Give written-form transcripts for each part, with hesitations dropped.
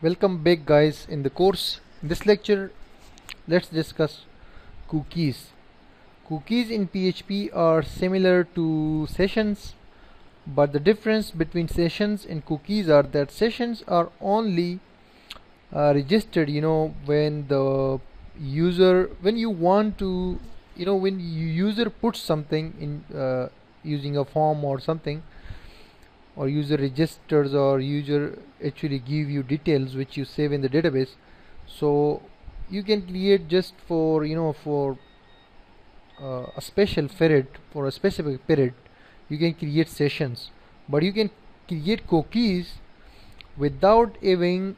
Welcome back, guys. In the course, in this lecture, let's discuss cookies. Cookies in PHP are similar to sessions, but the difference between sessions and cookies are that sessions are only registered, when the user, when you want to, when user puts something in using a form or something, or user registers, or user actually give you details which you save in the database. So you can create just for a special period, for a specific period you can create sessions, but you can create cookies without even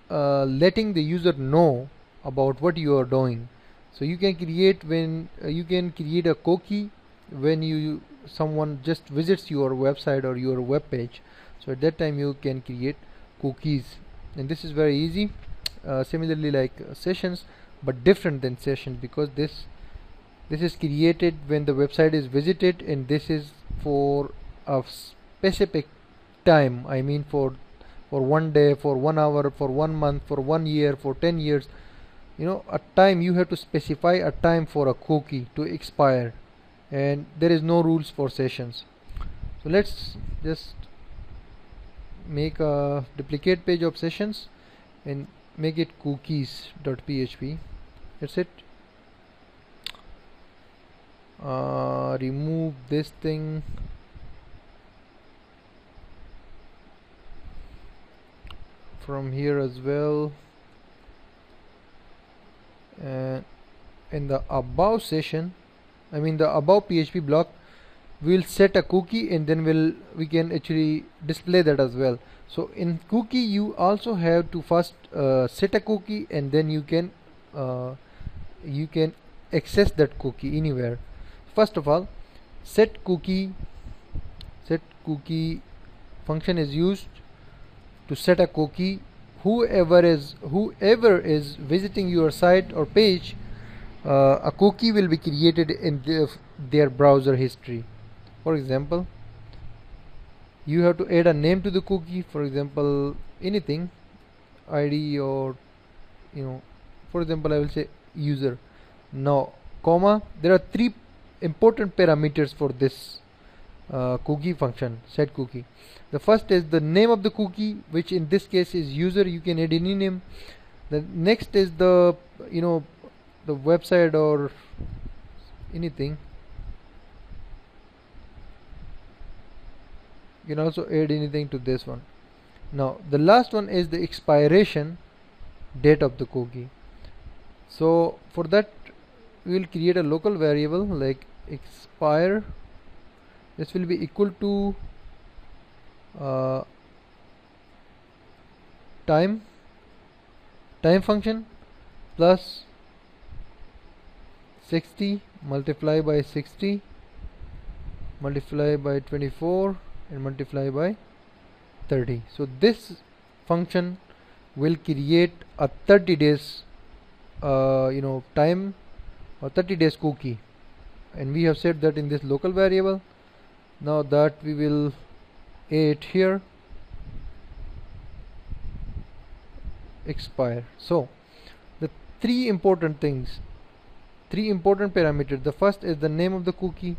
letting the user know about what you are doing. So you can create a cookie when someone just visits your website or your web page. So at that time you can create cookies, and this is very easy, similarly like sessions, but different than sessions, because this is created when the website is visited, and this is for a specific time. I mean for 1 day, for 1 hour, for 1 month, for 1 year, for 10 years. A time, you have to specify a time for a cookie to expire, and there is no rules for sessions. So let's just make a duplicate page of sessions and make it cookies.php. That's it. Remove this thing, from here as well, and in the above session, I mean the above PHP block, we'll set a cookie, and then we can actually display that as well. So in cookie you also have to first set a cookie, and then you can access that cookie anywhere. First of all, set cookie function is used to set a cookie. Whoever is visiting your site or page, a cookie will be created in their browser history. For example, you have to add a name to the cookie, for example anything, ID, or for example I will say user. Now comma, there are 3 important parameters for this cookie function, set cookie. The first is the name of the cookie, which in this case is user. You can add any name. The next is the the website or anything. You can also add anything to this one. Now the last one is the expiration date of the cookie. So for that we will create a local variable like expire. This will be equal to time function plus 60 multiply by 60 multiply by 24 and multiply by 30. So this function will create a 30 days time, or 30 days cookie, and we have set that in this local variable. Now that we will add here expire. So the 3 important things, 3 important parameters. The first is the name of the cookie,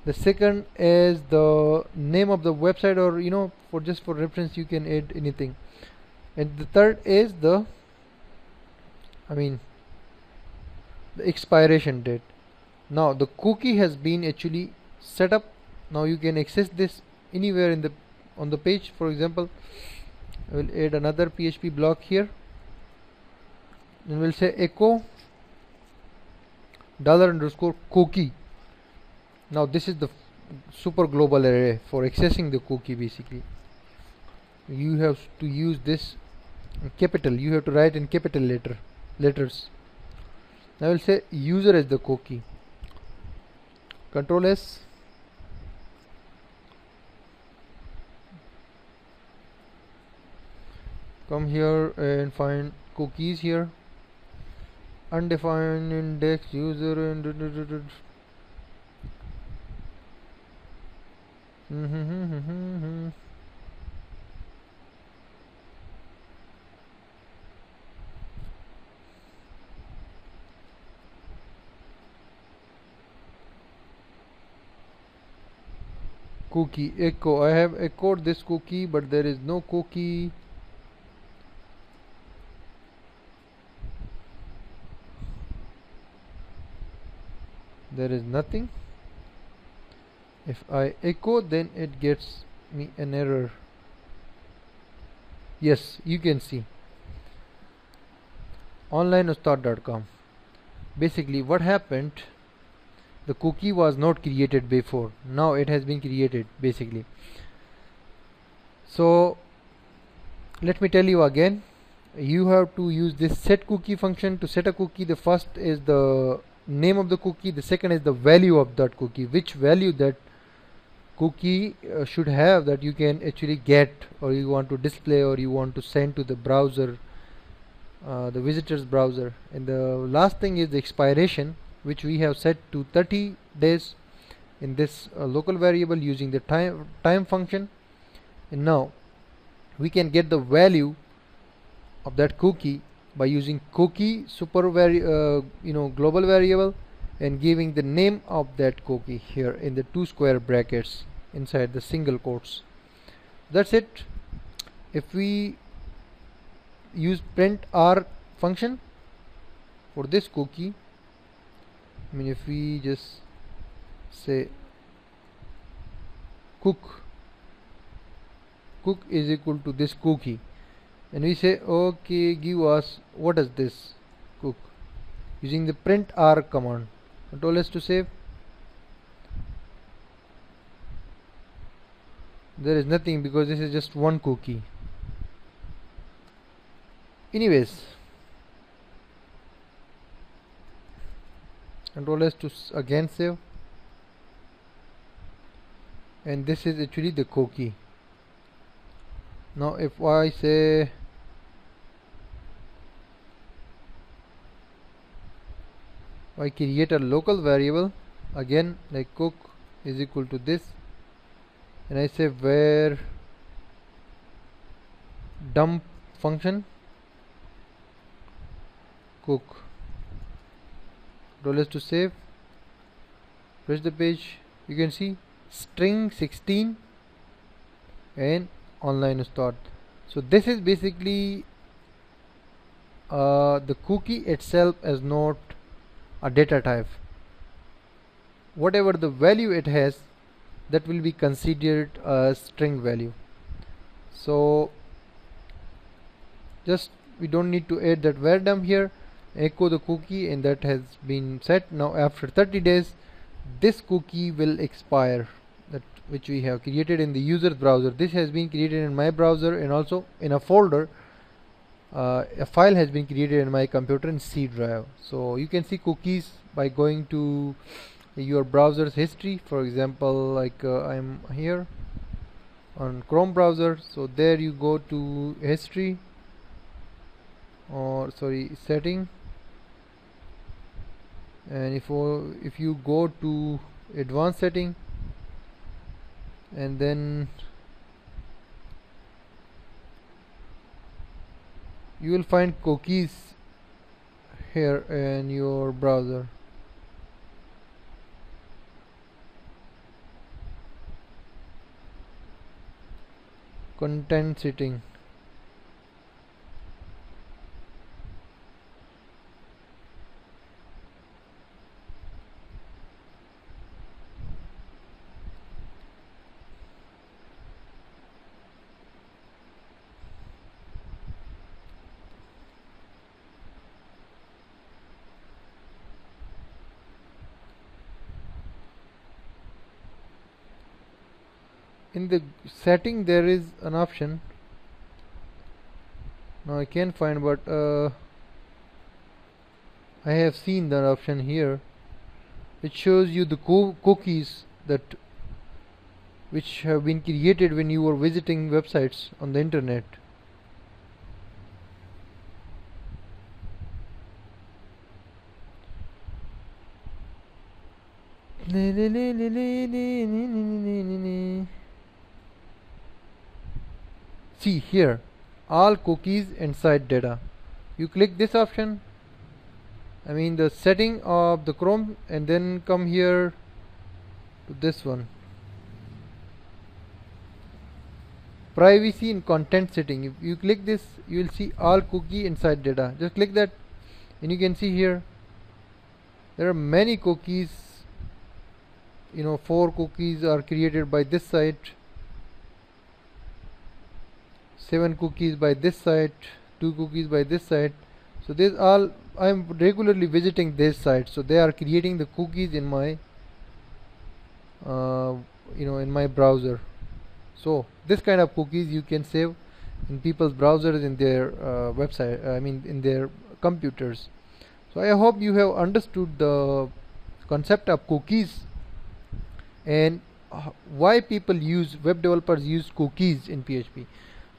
the second is the name of the website, or for just for reference you can add anything, and the third is the expiration date. Now the cookie has been actually set up. Now you can access this anywhere on the page. For example, I will add another PHP block here, and we'll say echo $_cookie. Now this is the super global array for accessing the cookie. Basically you have to use this in capital, you have to write in capital letters. I will say user as the cookie. Control S. Come here and find cookies here. Undefined index user and cookie echo. I have echoed this cookie, but there is no cookie. There is nothing. If I echo, then it gets me an error. Yes, you can see onlineustad.com. Basically what happened, the cookie was not created before, now it has been created basically. So let me tell you again, you have to use this set cookie function to set a cookie. The first is the name of the cookie, the second is the value of that cookie, which value that cookie should have that you can actually get, or you want to display, or you want to send to the browser, the visitor's browser. And the last thing is the expiration, which we have set to 30 days in this local variable using the time function. And now we can get the value of that cookie by using cookie global variable and giving the name of that cookie here in the 2 square brackets inside the single quotes. That's it. If we use print r function for this cookie, I mean, if we just say cook is equal to this cookie, and we say okay, give us what is this cook, using the print r command, told us to save. There is nothing because this is just one cookie. Anyways, control S to again save, and this is actually the cookie. Now if I say I create a local variable again, like cook is equal to this, and I say where dump function cook, dollars to save, refresh the page, you can see string 16 and online start. So this is basically the cookie itself is not a data type. Whatever the value it has, that will be considered a string value. So just we don't need to add that where dump here, echo the cookie, and that has been set. Now after 30 days this cookie will expire, that which we have created in the user's browser. This has been created in my browser, and also in a folder a file has been created in my computer in C drive. So you can see cookies by going to your browser's history. For example, like I'm here on Chrome browser, so there you go to history, or sorry, setting, and if you go to advanced setting, and then you will find cookies here in your browser. Content setting, in the setting there is an option. Now I can't find, but I have seen that option here. It shows you the cookies that which have been created when you were visiting websites on the internet. See here, all cookies inside data. You click this option, I mean the setting of the Chrome, and then come here to this one, privacy and content setting. If you click this, you will see all cookie inside data. Just click that and you can see here there are many cookies. 4 cookies are created by this site, 7 cookies by this site, 2 cookies by this site. So this all, I am regularly visiting this site, so they are creating the cookies in my in my browser. So this kind of cookies you can save in people's browsers, in their website, in their computers. So I hope you have understood the concept of cookies and why web developers use cookies in PHP.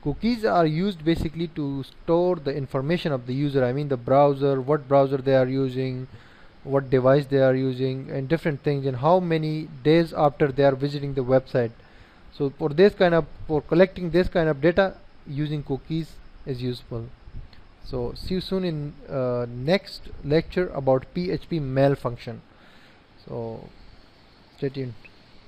Cookies are used basically to store the information of the user, the browser, what browser they are using, what device they are using, and different things, and how many days after they are visiting the website. So for collecting this kind of data, using cookies is useful. So see you soon in next lecture about PHP mail function. So stay tuned.